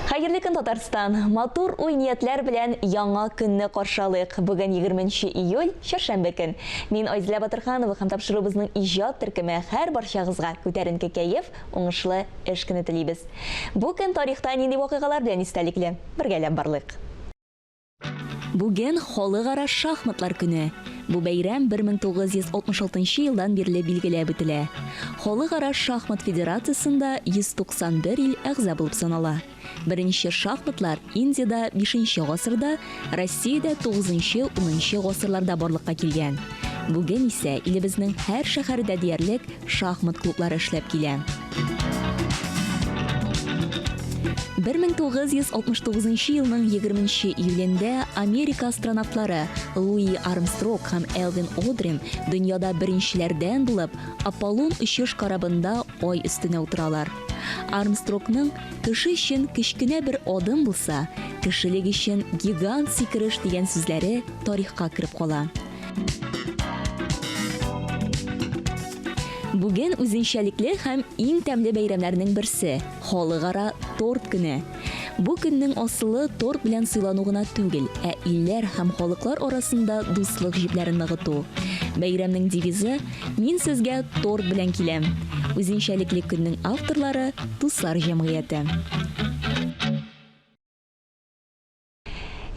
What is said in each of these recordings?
Хәерле көн, Татарстан. Матур уй-ниятләр белән яңа көнне каршылык. Бүген 20 июль, чаршамбы көн. Мин Айзилә Батырханова һәм тапшырыбызның иҗат төркеме һәр барчагызга күтәренке кәеф, уңышлы эш көне телибез. Бу көн тарихта нинди вакыйгалар белән истәлекле? Бергәләп барлык. Бүген халыкара шахматлар көне. Бу бәйрәм 1966 елдан бирле билгеләп үтелә. Халыкара шахмат федерациясендә 191 ил әгъза булып санала. Беренче шахматлар Индиядә 5 гасырда, Россиядә 9-10 гасырларда барлыкка килгән. Бүген исә илебезнең һәр шәһәрдә диярлек шахмат клублары эшләп килә. 1969 елның 20 июлендә Америка астронавтлары Луи Армстронг һәм Элвин Одрин дөньяда беренчеләрдән булып Аполлон очыш карабында ай өстенә утыралар. Армстронгның кеше өчен кечкенә бер адым булса, кешелек өчен гигант сикереш дигән сүзләре тарихка кереп кала. Бүген үзенчәлекле һәм иң тәмле бәйрәмнәрнең берсе – халыкара торт көне. Бу көннең асылы торт белән сыйлану гына түгел, ә илләр һәм халыклар арасында дуслык җипләрен ныгыту. Бәйрәмнең девизы «Мин сезгә торт белән киләм». Үзенчәлекле көннең авторлары – Дуслар җәмгыяте.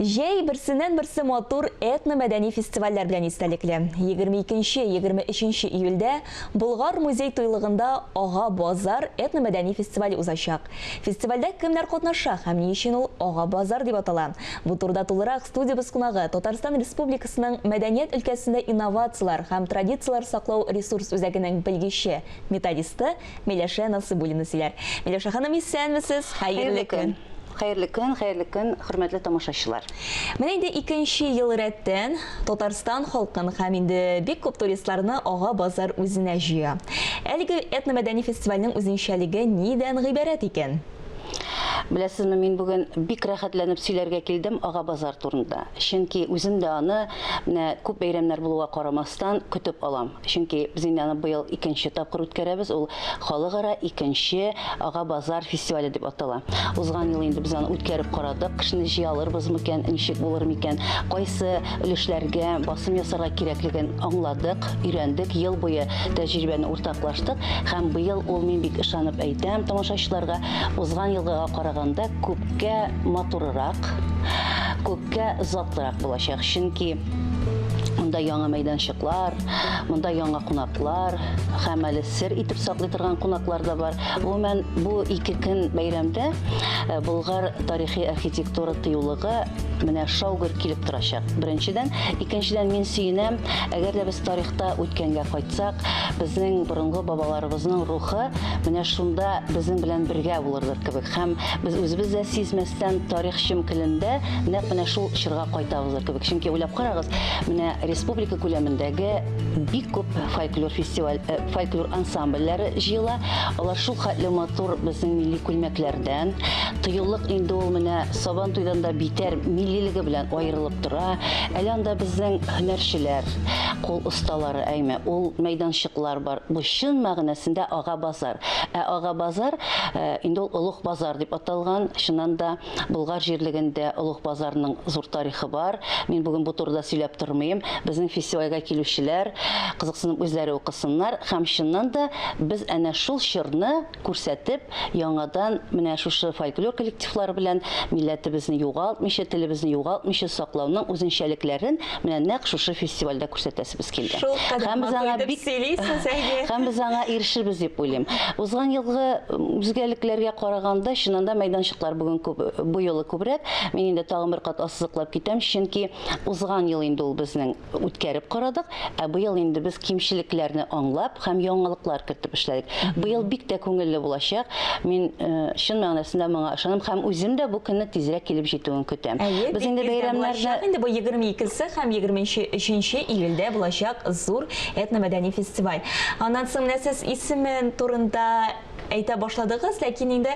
Җәй берсеннән-берсе матур этно-мәдәни фестивальләр белән истәлекле. 22-23 июльдә Болгар музей туйлыгында Ага базар этно-мәдәни фестивале узачак. Фестивальдә кемнәр катнаша һәм ни өчен ул Ага базар дип атала? Бу турыда тулырак студиябыз кунагы Татарстан Республикасының мәдәният өлкәсендә инновациялар һәм традициялар саклау ресурс үзәгенең белгече, методисты Миләшә Насыйбуллина сөйләр. Миләшә ханым, исәнмесез? Хәерле көн. Хәерле көн, хөрмәтле тамашачылар. Менә инде 2нче ел рәттән Татарстан халкын һәм инде бик күп туристларны Ага базар үзенә җыя. Әлеге этно-мәдәни фестивальнең үзенчәлеге нидән гыйбарәт икән? Беләсезме, мин бүген бик рәхәтләнеп сөйләргә килдем Ага базар турында. Чөнки үзем дә аны күп бәйрәмнәр булуга карамастан көтеп алам. Чөнки без инде аны быел 2нче тапкыр үткәрәбез. Ул халыкара 2нче Ага базар фестивале дип атала. Узган ел инде без аны үткәреп карадык. Кешене җыя алырбыз микән, ничек булыр микән? Кайсы өлешләргә басым ясарга кирәклеген аңладык, өйрәндек, ел буе тәҗрибәне уртаклаштык һәм быел ул мин бик ышанып әйтәм тамашачыларга, узган елга караганда күпкә матуррак, күпкә затлырак булачак. Чөнки монда яңа мәйданчыклар, монда яңа кунаклар, һәм әле сер итеп саклый торган кунаклар да бар. Гомумән, бу 2 көн бәйрәмдә Болгар тарихи архитектура тыюлыгы менә шаугыр килеп торачак. Беренчедән, икенчедән мин сөенәм, әгәр дә без тарихта үткәнгә кайтсак, безнең борынгы бабаларыбызның рухы менә шунда безнең белән бергә булырдыр кебек. Һәм без үзебез дә сизмәстән тарих чимкелендә нәкъ менә шул чорга кайтабыздыр кебек. Чөнки уйлап карагыз, менә республика күләмендәге бик күп фольклор ансамбльләре җыела. Алар шул хәтле матур безнең милли күлмәкләрдән, тыюлык инде ул менә Сабан туйдан да битәр миллилеге белән аерылып тора. Әле анда безнең һөнәрчеләр, кул осталары әйме, ул мәйданчыклар бар. Бу чын мәгънәсендә Ага базар. Ага базар инде ул Олуг базар дип аталган. Чыннан да Болгар җирлегендә Олуг базарның зур тарихы бар. Мин бүген бу турыда сөйләп тормыйм. Безнең фестивальгә килүчеләр кызыксынып үзләре укысыннар һәм чыннан да без әнә шул чорны күрсәтеп, яңадан менә шушы фольклор коллективлары белән милләтебезне югалтмыйча, телебезне югалтмыйча саклауның үзенчәлекләрен менә нәкъ шушы фестивальдә күрсәтәсебез килде. Һәм без аңа ирешербез дип уйлыйм. Узган елгы үзгәлекләргә караганда, чыннан да мәйданчыклар бүген бу елы күбрәк. Мин инде тагын бер кат ассызыклап китәм, чөнки узган ел инде ул безнең үткәреп карадык, ә быел инде без кимчелекләрне аңлап һәм яңалыклар кертеп эшләдек. Быел бик тә күңелле булачак. Мин чын мәгънәсендә моңа ышанам һәм үзем дә бу көнне тизрәк килеп җитүен көтәм. Без инде бәйрәмнәрдә инде бу 22-се һәм 23 июльдә булачак зур этно-мәдәни фестиваль. Аннан соң сез исемен турында әйтә башладыгыз, ләкин инде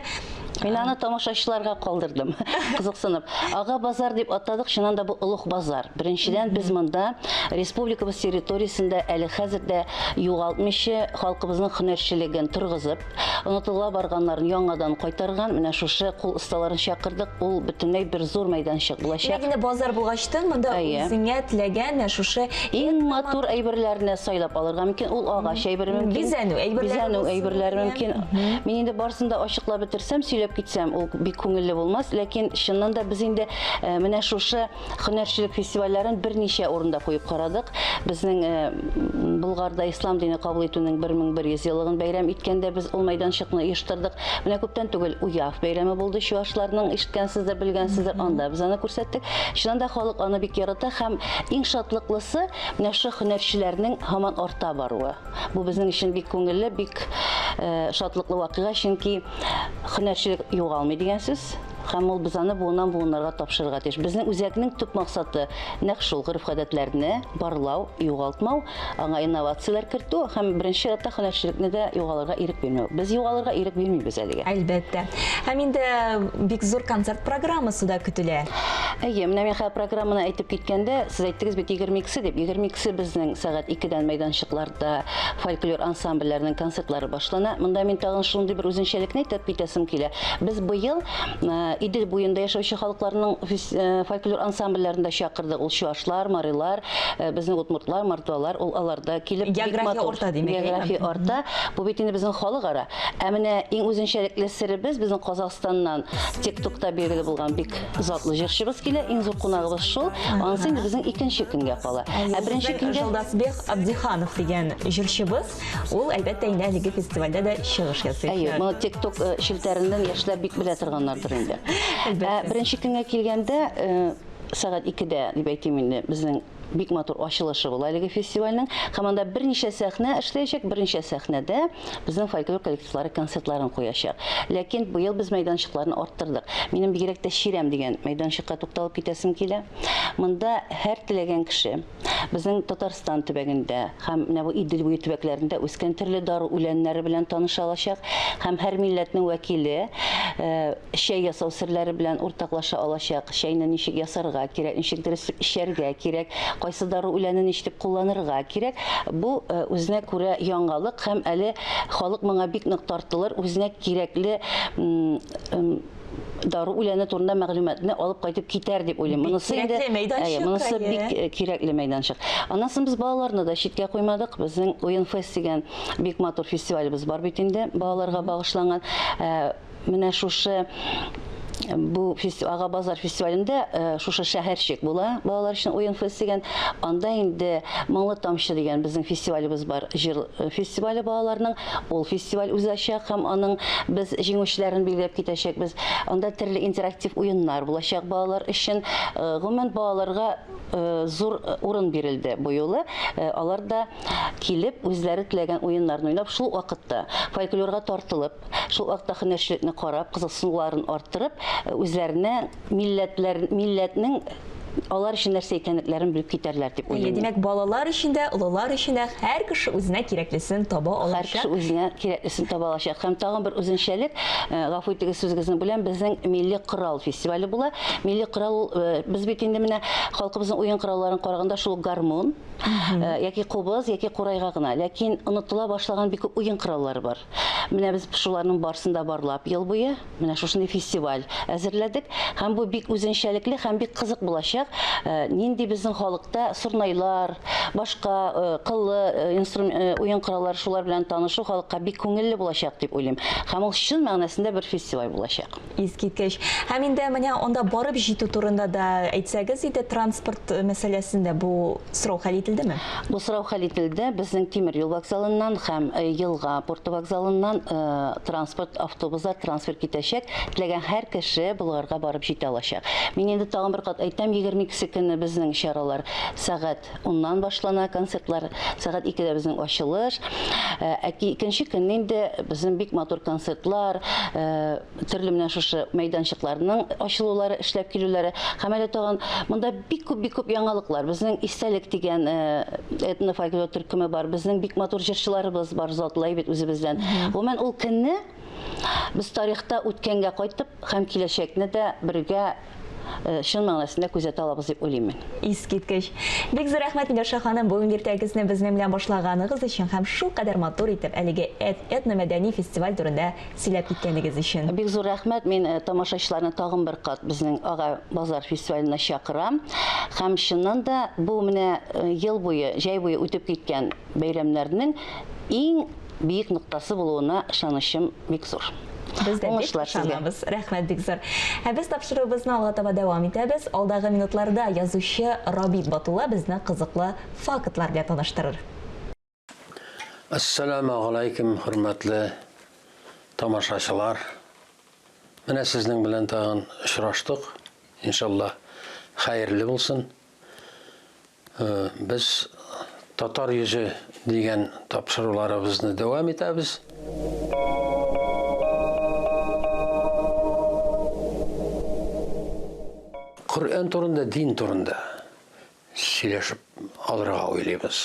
Мин аны тамашачыларга калдырдым. Кызыксынып. Ага базар дип атадык, шуннан да бу улуг базар. Беренчедән без монда республикабыз территориясендә әле хәзердә югалтмыйча халкыбызның һөнәрчелеген торгызып, онытыла барганнарын яңадан кайтарган, менә шушы кул осталарын чакырдык. Ул бөтенләй бер зур майданчык булачак. Ләкин базар булгачлыктан монда үзеңә теләгән шушы иң матур әйберләрне сайлап алырга мөмкин. Ул агач әйбере мөмкин. Бизәнү әйберләре мөмкин. Мин инде барысын да ачыклап бетерсәм, сөйләп китсәм, ул бик күңелле булмас, ләкин чыннан да без инде менә шушы һөнәрчелек фестивальләрен берничә урында куеп карадык. Безнең Булгарда ислам дине кабул итүнең 1100 еллыгын бәйрәм иткәндә без ул майданчыкны оештырдык. Менә күптән түгел Уяв бәйрәме булды. Чуашларның ишеткәнсездер, белгәнсездер, анда без аны күрсәттек. Чыннан да халык аны бик ярата һәм иң шатлыклысы менә шу һөнәрчеләрнең һаман арта баруы. Бу безнең өчен бик күңелле, бик шатлыклы вакыйга, чөнки һөнәрчелек югалмый дигән сүз. Һәм ул без аны буыннан-буыннарга тапшырырга тиеш. Безнең үзәкнең төп максаты нәкъ шул гореф-гадәтләрне барлау, югалтмау, аңа инновациялар кертү һәм беренче чиратта һөнәрчелекне дә югалырга ирек бирмәү. Без югалырга ирек бирмибез әлегә. Әлбәттә. Һәм инде бик зур концерт программасы да көтелә. Әйе, менә мин программаны әйтеп киткәндә, сез әйттегез бит 22-се дип. 22-се безнең сәгать 2-дән мәйданчыкларда фольклор ансамбльләренең концертлары башлана. Монда мин тагын шундый бер үзенчәлекне әйтеп китәсем килә. Без быел Идел буенда яшәүче халыкларның фольклор ансамбльләрендә чакырдык. Ул чуашлар, марилар, безнең удмуртлар, мордвалар, ул аларда килеп география орта димәк. География орта. Бу бит инде безнең халыкара. Ә менә иң үзенчәлекле серебез безнең Казахстаннан TikTokта билгеле булган бик затлы җырчыбыз килә. Иң зур кунагыбыз шул. Анысы инде безнең икенче көнгә кала. Ә беренче көнгә Жолдасбек Абдиханов дигән җырчыбыз, ул әлбәттә инде әлеге фестивальдә дә чыгыш ясый. Әйе, моны TikTok челтәреннән яшьләр бик белә торганнардыр инде. Беренче көнгә килгәндә сәгать 2-дә дип әйтим инде безнең бик матур ачылышы була әлеге фестивальнең. Һәм анда берничә сәхнә эшләячәк, берничә сәхнәдә безнең фольклор коллективлары концертларын куячак. Ләкин бу ел без мәйданчыкларны арттырдык. Минем бигрәк тә Ширәм дигән мәйданчыкка тукталып китәсем килә. Монда һәр теләгән кеше безнең Татарстан төбәгендә һәм менә бу Идел буе төбәкләрендә үскән төрле дару үләннәре белән таныша алачак һәм һәр милләтнең вәкиле чәй ясау серләре белән уртаклаша алачак. Чәйне ничек ясарга кирәк, ничек дөрес эчәргә кирәк, кайсы дару үләнен нишләп кулланырга кирәк. Бу үзенә күрә яңалык һәм әле халык моңа бик нык тартылыр, үзенә кирәкле дару үләне турында мәгълүматны алып кайтып китәр дип уйлыйм. Монысы инде монысы бик кирәкле мәйданчык. Аннан соң без балаларны да читкә куймадык. Безнең Уен фест дигән бик матур фестивалебез бар бит инде, балаларга багышланган. Менә шушы бу Ага базар фестивалендә шушы шәһәрчек була. Балалар өчен Уен фест дигән, анда инде Моңлы тамчы дигән безнең фестивалебез бар. Җыр фестивале балаларның. Ул фестиваль үзәчәк һәм аның без җиңүчеләрен билгеләп китәчәкбез. Анда төрле интерактив уеннар булачак балалар өчен. Гомумән балаларга зур урын бирелде бу юлы. Алар да килеп үзләре теләгән уеннарны уйнап, шул вакытта фольклорга тартылып, шул вакытта һөнәрчелекне карап, кызыксынуларын арттырып, үзләренә милләтнең алар өчен нәрсә икәнлекләрен белеп китәрләр дип уйлыйм. Димәк, балалар өчен дә, олылар өчен дә һәр кеше үзенә кирәклесен таба алачак. Һәр кеше үзенә кирәклесен таба алачак. Һәм тагын бер үзенчәлек, гафу итегез сүзегезнең белән, безнең Милли Корал фестивале була. Милли Корал, без бит инде менә халкыбызның уен коралларын караганда шул гармун, яки кубыз, яки курайга гына. Ләкин онытыла башлаган бик күп уен кораллары бар. Менә без шуларның барсында барлап ел буе менә шушындай фестиваль әзерләдек. Һәм бу бик үзенчәлекле һәм бик кызык булачак. Нинди безнең халыкта сырнайлар, башка кыллы уен кораллары шулар белән танышу халыкка бик күңелле булачак дип уйлыйм. Һәм ул чын мәгънәсендә бер фестиваль булачак. Искиткеч. Һәм инде менә анда барып җитү турында да әйтсәгез иде, транспорт мәсьәләсендә бу сорау хәл ителдеме? Бу сорау хәл ителде. Безнең тимер юл вокзалыннан һәм Елга порты вокзалыннан транспорт автобуслар трансфер китәчәк. Теләгән һәр кеше буларга барып җитә алачак. Мин инде тагын бер кат әйтәм, 22 көнне безнең чаралар сәгать 10-нан башлана, концертлар сәгать 2-дә безнең ачылыш. Икенче көнне инде безнең бик матур концертлар, төрле менә шушы мәйданчыкларның ачылулары, эшләп килүләре. Һәм әле тагын монда бик күп яңалыклар. Безнең истәлек дигән этно-фольклор төркеме бар. Безнең бик матур җырчыларыбыз бар, затлы бит үзебездән. Гомумән ул көнне Без тарихта үткәнгә кайтып, һәм киләчәкне дә бергә шын мәгънәсендә күзәтә алабыз дип уйлыйм мин. Искиткеч. Бик зур рәхмәт Миләүшә ханым, бүгенге иртәгесне безнең белән башлаганыгыз өчен һәм шул кадәр матур итеп әлеге этномәдәни фестиваль турында сөйләп киткәнегез өчен. Бик зур рәхмәт. Мин тамашачыларны тагын бер кат безнең Ага базар фестиваленә чакырам. Һәм чыннан да бу менә ел буе, җәй буе үтеп киткән бәйрәмнәрнең иң бийек ноктасы булуына ышанычым бик зур. Без дә бик ышанабыз. Рәхмәт бик зур. Без тапшыруыбызны алга таба дәвам итәбез. Алдагы минутларда язучы Рабит Батулла безне кызыклы фактлар белән таныштырыр. Ассаламу алейкум, хөрмәтле тамашачылар. Менә сезнең белән тагын очраштык. Иншаллах, хәерле булсын. Без татар йөзе дигән тапшыруларыбызны дәвам итәбез. Коръән турында, дин турында сөйләшеп алырга уйлыйбыз.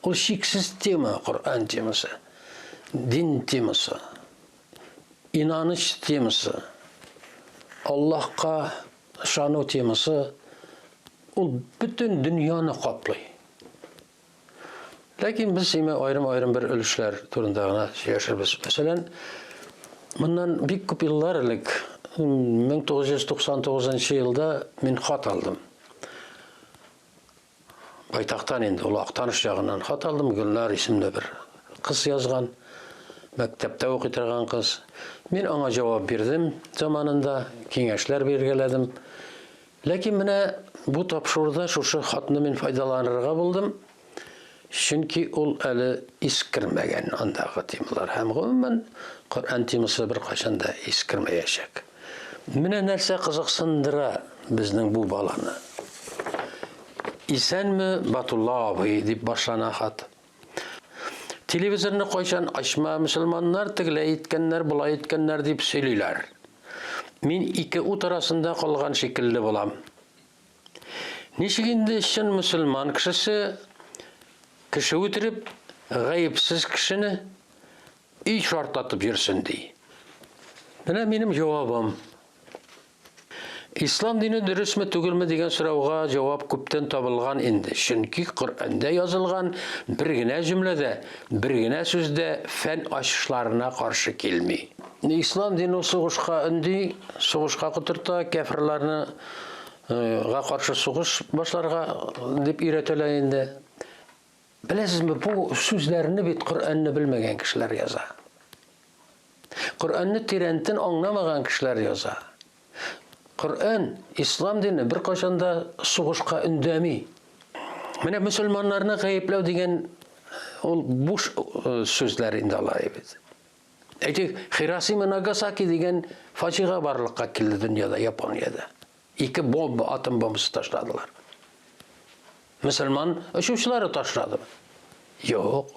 Ул шиксез тема, Коръән темасы, дин темасы, инаныч темасы, Аллаһка ышану темасы, ул бүтән дөньяны каплый. Ләкин без аерым бер өлешләр турында гына сөйләшәбез. Мәсәлән, моннан бик күп еллар элек 1999 елда мин хат алдым. Байтактан инде, ул Актаныш ягыннан хат алдым. Гөлнар исемле бер кыз язган, мәктәптә укый торган кыз. Мин аңа җавап бирдем, заманында киңәшләр биргәләдем. Ләкин менә бу тапшыруда шушы хатны мин файдаланырга булдым. Чөнки ул әле искермәгән андагы темалар. Һәм гомумән Коръән темасы бер кайчан да искермәячәк. Менә нәрсә кызыксындыра безнең бу баланы. Исәнме, Батулла абый, дип башлана хат. Телевизорны кайчан ачма, мөселманнар тегеләй иткәннәр, булай иткәннәр дип сөйлиләр. Мин ике ут арасында калган шикелле булам. Ничек инде чын мөселман кешесе кеше үтереп, гаепсез кешене үй шартатып йөрсен ди. Менә минем җавабым. Ислам дине дөресме түгелме дигән сорауга җавап күптән табылган инде. Чөнки Коръәндә язылган бер генә җөмләдә, бер генә сүздә фән ачышларына каршы килми. Ислам дине сугышка өнди, сугышка кутырта, кафирларны каршы сугыш башларга дип өйрәтәләр инде. Беләсезме, бу сүзләрне бит Коръәнне белмәгән кешеләр яза. Коръәнне тирәнтен аңламаган кешеләр яза. Коръән, ислам дине бер кайчанда сугышка өндәми. Менә мөселманнарны гаепләү дигән ул буш сүзләр инде алай бит. Әйтик, Хиросима, Нагасаки дигән фаҗига барлыкка килде дөньяда, Япониядә. Ике бомба, атом бомбасы ташладылар. Мөселман очучылары ташлады. Юк.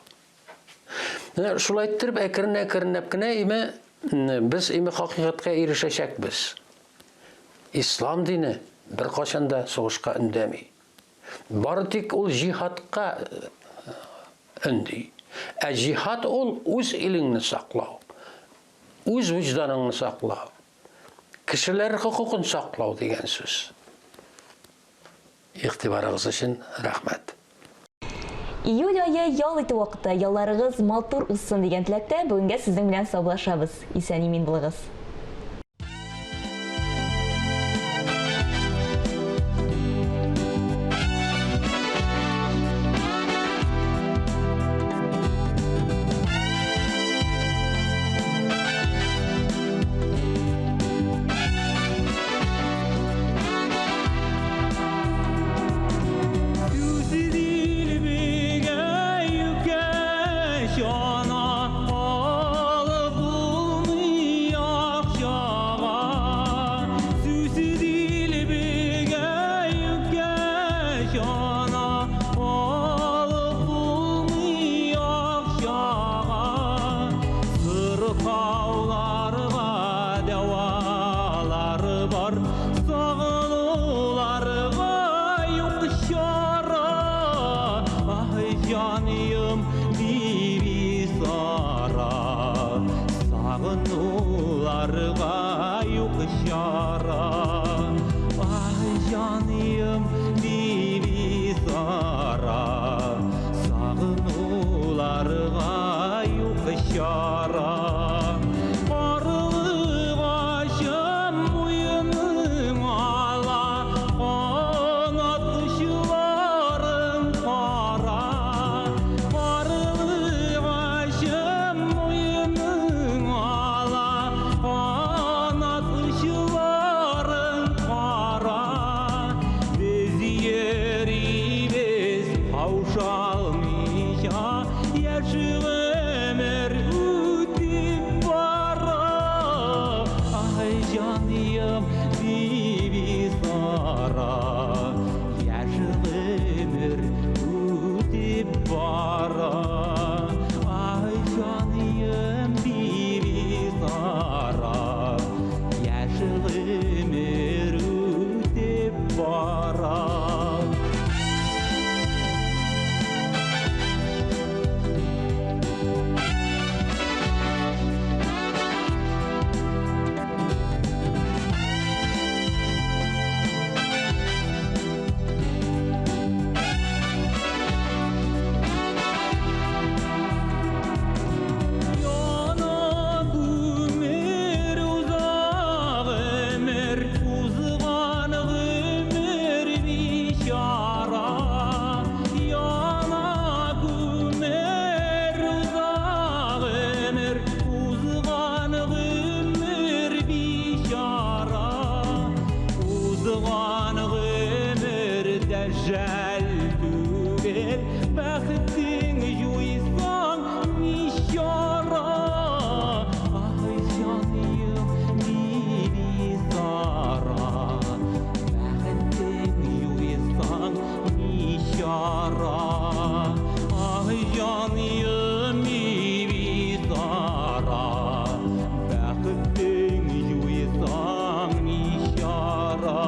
Шулай итеп, әкрен-әкренләп кенә без хакыйкатькә ирешәчәкбез. Ислам дине бер кайчанда сугышка өндәми. Бары тик ул җихадка өнди. Ә җихад ул үз илеңне саклау, үз вөҗданыңны саклау, кешеләр хукукын саклау дигән сүз. Игътибарыгыз өчен рәхмәт. Июль айы ял итү вакыты, ялларыгыз матур узсын дигән теләктә бүгенгә сезнең белән саубуллашабыз. Исән-имин булыгыз. Canım bir sara sağın nişara. Ay canım bibisara, sağınularga yok şara. Arılı başım uyunum ala, kanatışlarım para. Arılı başım uyunum ala, kanatışlarım para. Biz yerimiz kavuşalmayacak, yaşlı ömür ötüp bara. Ay canım bibisara, yaşlı ömür ötüp bara. Ay canım bibisara, yaşlı ömür ötüp bara. Yana ömür uzak ömür, uzgan ömür bişara. Yana ömür uzak ömür, uzgan ömür bişara. Uzgan ömür decel tüver, bəxtin yuysan nişara. Ay canım bibisara, bəxtin yuysan nişara. Ay canım bibisara, bəxtin yuysan nişara.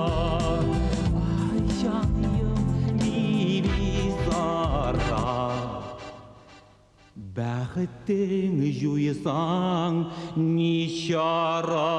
Ay canım bibisara, bəxtin yuysan nişara.